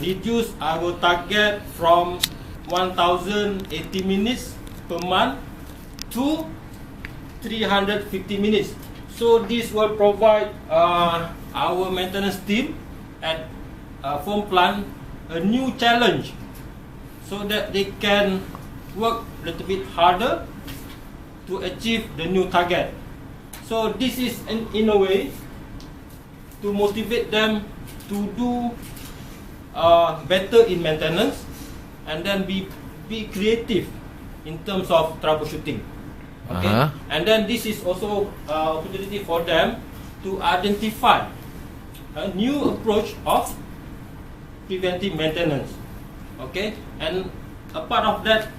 reduce our target from 1080 minutes per month to 350 minutes. So this will provide our maintenance team at foam plant a new challenge, so that they can work a little bit harder to achieve the new target. So this is in a way to motivate them to do better in maintenance, and then be creative in terms of troubleshooting. Okay, and then this is also opportunity for them to identify a new approach of preventive maintenance. Okay, and a part of that,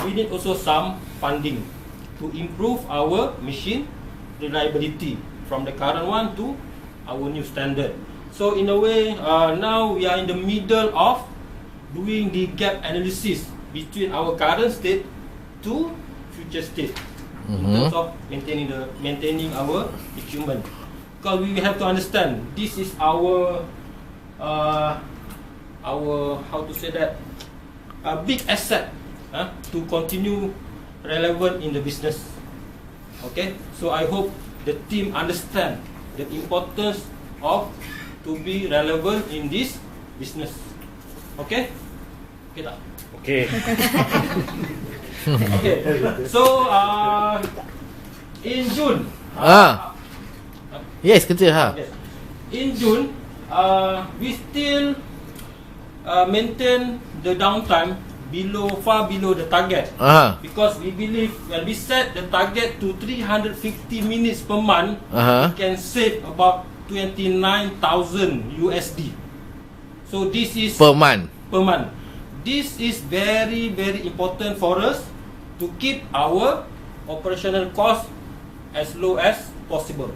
we need also some funding to improve our machine reliability from the current one to our new standard. So in a way, now we are in the middle of doing the gap analysis between our current state to future state in terms of maintaining our equipment. Because we have to understand, this is our how to say that, a big asset to continue relevant in the business. Okay, so I hope the team understand the importance of to be relevant in this business. Okay, okay tak? Okay. Okay, so in June. Yes, kata ha. Yes. In June, we still maintain the downtime far below the target, because we believe when we set the target to 350 minutes per month, we can save about 29,000 USD. So this is per month. This is very important for us to keep our operational cost as low as possible.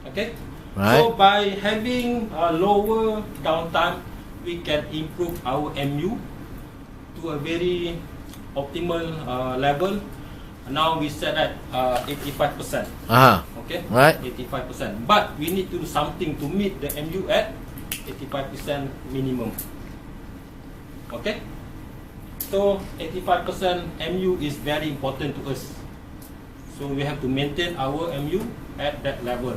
Okay, right. So by having a lower downtime, we can improve our MU to a very optimal level. Now we set at 85%. Okay, right. 85%. But we need to do something to meet the MU at 85% minimum. Okay, so 85% MU is very important to us. So we have to maintain our MU at that level.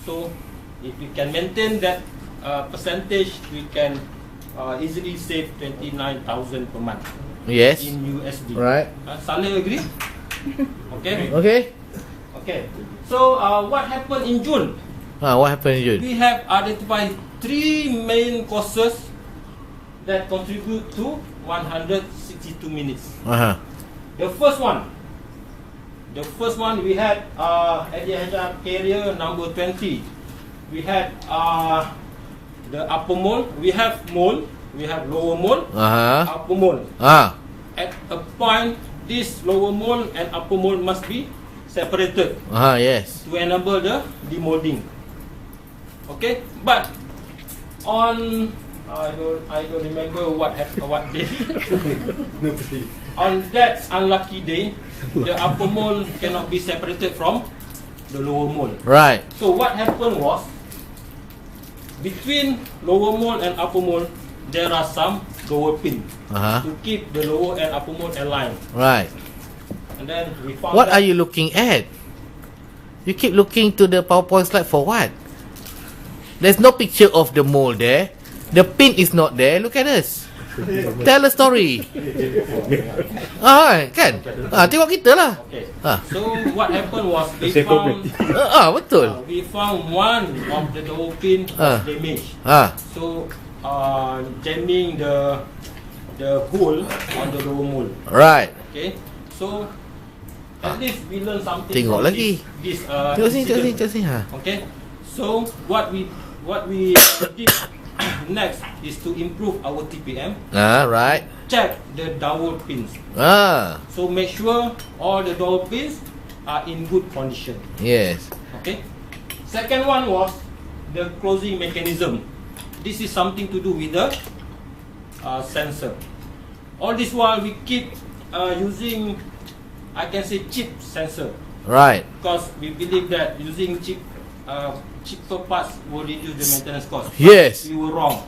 So if we can maintain that percentage, we can easily save 29,000 per month. Yes. In USD. Right. Saleh agree? Okay. Okay. Okay. So what happened in June? What happened in June? We have identified 3 main causes that contribute to 162 minutes. The first one we had at the carrier number 20. We had the upper mole. We have mole. We have lower mole. Upper mole. At a point, this lower mole and upper mole must be separated. Yes. To enable the demolding. Okay, but on I don't remember what day. On that unlucky day, the upper mole cannot be separated from the lower mole. Right. So what happened was, between lower mole and upper mole, there are some lower pin to keep the lower and upper mole aligned. Right. And then we found. What are you looking at? You keep looking to the PowerPoint slide for what? There's no picture of the mole there. The pin is not there. Look at us. Tell a story. Kan? Tengok kita lah. Okay. So what happened was we found. Betul. We found one of the lower pin was damaged. So jamming the hole on the lower mole. Right. Okay. So at least we learn something. Tengok from lagi. This Tengok sini. Okay. So what we did next is to improve our TPM. Right. Check the dowel pins. So make sure all the dowel pins are in good condition. Yes. Okay. Second one was the closing mechanism. This is something to do with the sensor. All this while we keep using, I can say, cheap sensor. Right. Because we believe that using cheaper parts will reduce the maintenance cost. Yes. We were wrong.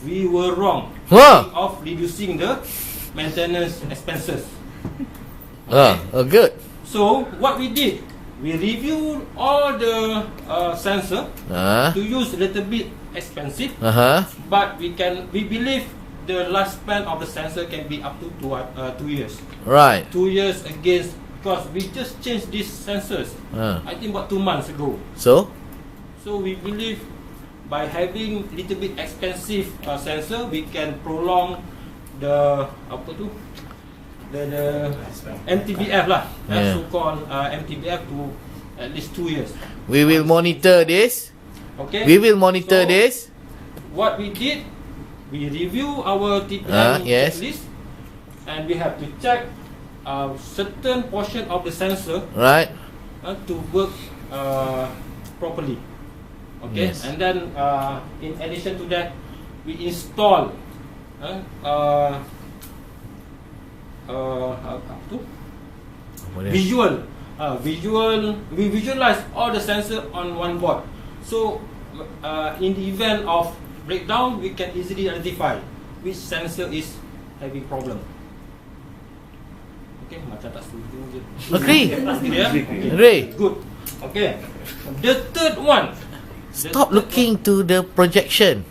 we were wrong of reducing the maintenance expenses. Good. So what we did, we reviewed all the sensor to use a little bit expensive, but we believe the lifespan of the sensor can be up to 2 years. Right. 2 years against, because we just changed these sensors. I think about 2 months ago. So we believe by having little bit expensive sensor, we can prolong the the MTBF lah, so-called MTBF to at least 2 years. we will monitor this. Okay. We will monitor this. What we did, we review our TPM checklist, and we have to check certain portion of the sensor to work properly. Okay, and then in addition to that, we install we visualize all the sensor on one board. So in the event of breakdown, we can easily identify which sensor is having problem. Okay, macam tak setuju je. Agree. Yeah? Agree. Good. Okay. The third one. Stop looking to the projection.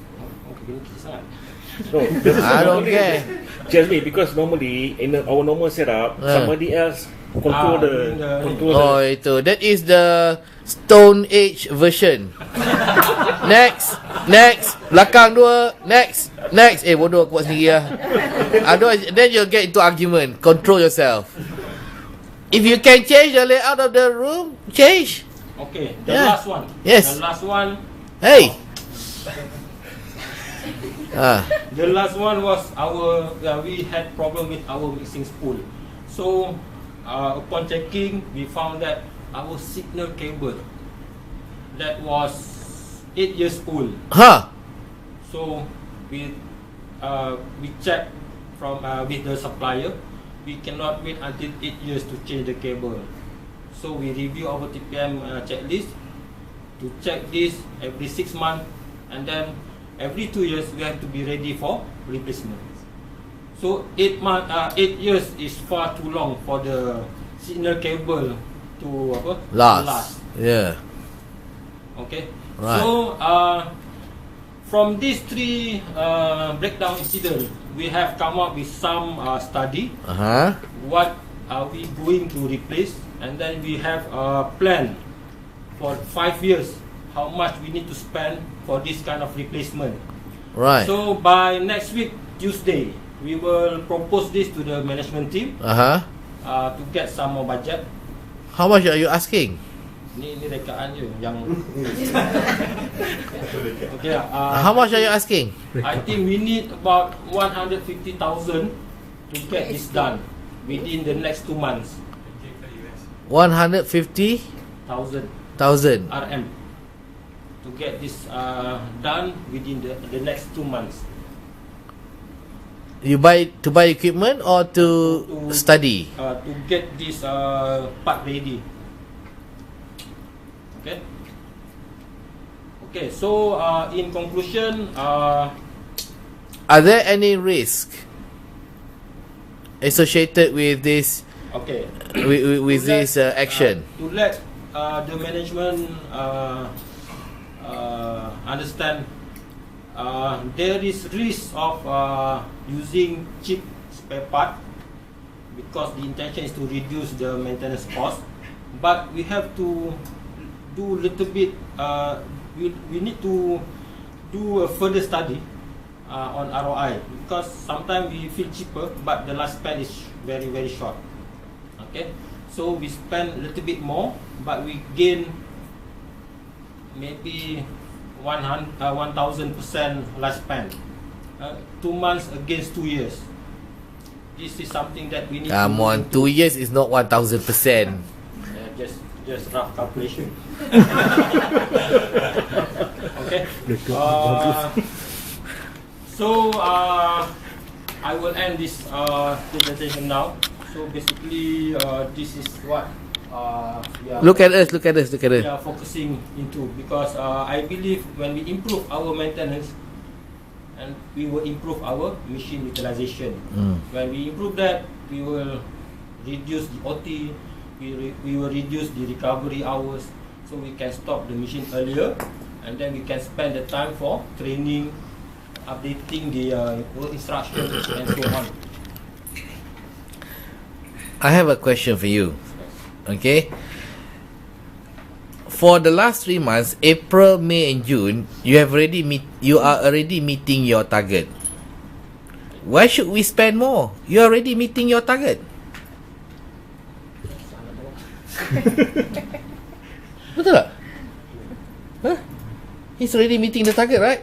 No, I don't care. Just me, because normally in our normal setup, somebody else control Oh, itu. That is the Stone Age version. Next. Belakang 2. Next. Bodoh aku buat sendiri lah. Otherwise, then you'll get into argument. Control yourself. If you can change the layout of the room, change. Okay, the last one. Yes. The last one. Hey. The last one was our we had problem with our mixing spool. So upon checking, we found that our signal cable that was 8 years old. So we checked from with the supplier. We cannot wait until 8 years to change the cable. So we review our TPM checklist to check this every 6 months, and then every 2 years we have to be ready for replacement. So 8 years is far too long for the signal cable to last. Yeah. Okay. Right. So from these 3 breakdown incidents, we have come up with some study. What are we going to replace? And then we have a plan for 5 years, how much we need to spend for this kind of replacement. Right. So by next week, Tuesday, we will propose this to the management team to get some more budget. How much are you asking? Ni rekaan je yang okay, how much are you asking? I think we need about 150,000 to get this done within the next 2 months. 150,000 RM to get this done within the next 2 months. You buy equipment or to study? To get this part ready. Okay. So in conclusion, are there any risk associated with this? Okay. With this action? To let the management understand, there is risk of using cheap spare part, because the intention is to reduce the maintenance cost. But we have to do little bit. We need to do a further study on ROI, because sometimes we feel cheaper, but the lifespan is very very short. Okay, so we spend a little bit more, but we gain maybe 1,000% lifespan. 2 months against 2 years. This is something that we need. Come on, 2 years is not 1,000%. Just rough calculation. Okay. So I will end this presentation now. So basically, this is what we are Look at us. we are focusing into, because I believe when we improve our maintenance, and we will improve our machine utilization. When we improve that, we will reduce the OT, we will reduce the recovery hours, so we can stop the machine earlier, and then we can spend the time for training, updating the work instructions, and so on. I have a question for you. Okay. For the last 3 months, April, May, and June, you are already meeting your target. Why should we spend more? You are already meeting your target. Betul tak? Huh? He's already meeting the target, right?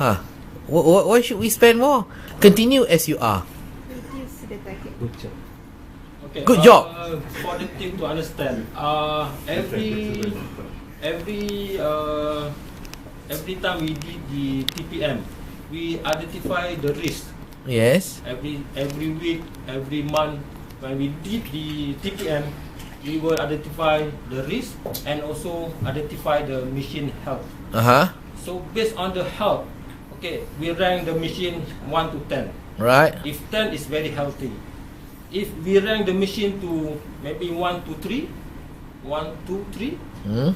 Huh? Why should we spend more? Continue as you are. Reduce the target. Okay, Good job. For the team to understand, every time we did the TPM, we identify the risk. Yes. Every week, every month, when we did the TPM, we will identify the risk and also identify the machine health. So based on the health, okay, we rank the machine 1 to 10. Right. If 10 is very healthy, if we rank the machine to maybe 1 to 3,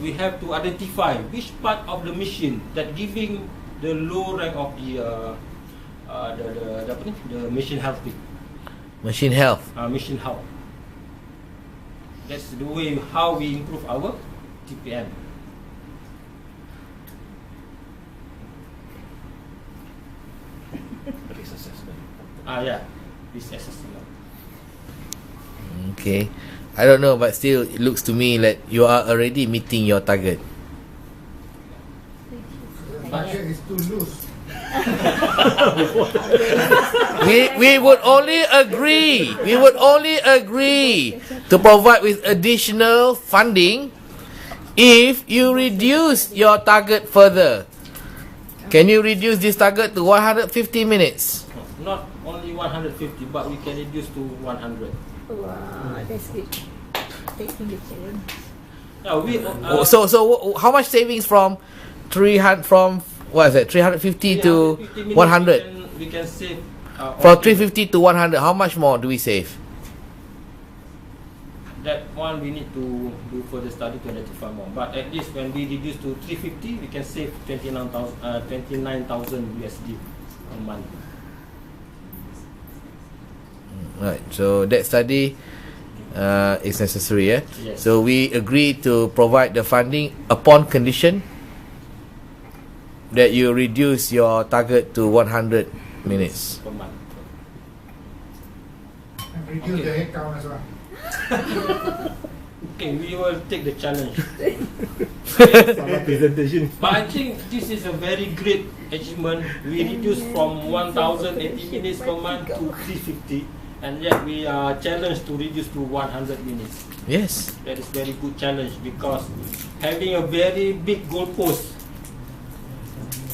we have to identify which part of the machine that giving the low rank of the machine healthy. Machine health. Machine health. That's the way how we improve our TPM. Risk assessment. Yeah, this assessment. Okay. I don't know, but still, it looks to me like you are already meeting your target. Target is too loose. We would only agree to provide with additional funding if you reduce your target further. Can you reduce this target to 150 minutes? Not only 150, but we can reduce to 100. Wow, that's good. Taking the challenge. Yeah, So how much savings from 300 from what is it 350 to 100? We can save From 350 to 100, how much more do we save? That one we need to do further study to identify more. But at least when we reduce to 350, we can save 29,000 USD a month. Right. So that study is necessary. Yes. So we agree to provide the funding upon condition that you reduce your target to 100 minutes. Per month. And reduce the head count as well. Okay, we will take the challenge. Presentation. But I think this is a very great achievement. We reduced from 1,080 minutes per month to 350, and yet we are challenged to reduce to 100 minutes. Yes. That is very good challenge, because having a very big goalpost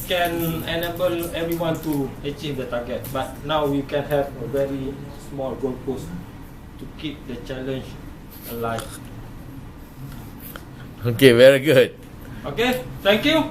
can enable everyone to achieve the target. But now we can have a very small goalpost to keep the challenge alive. Okay, very good. Okay, thank you.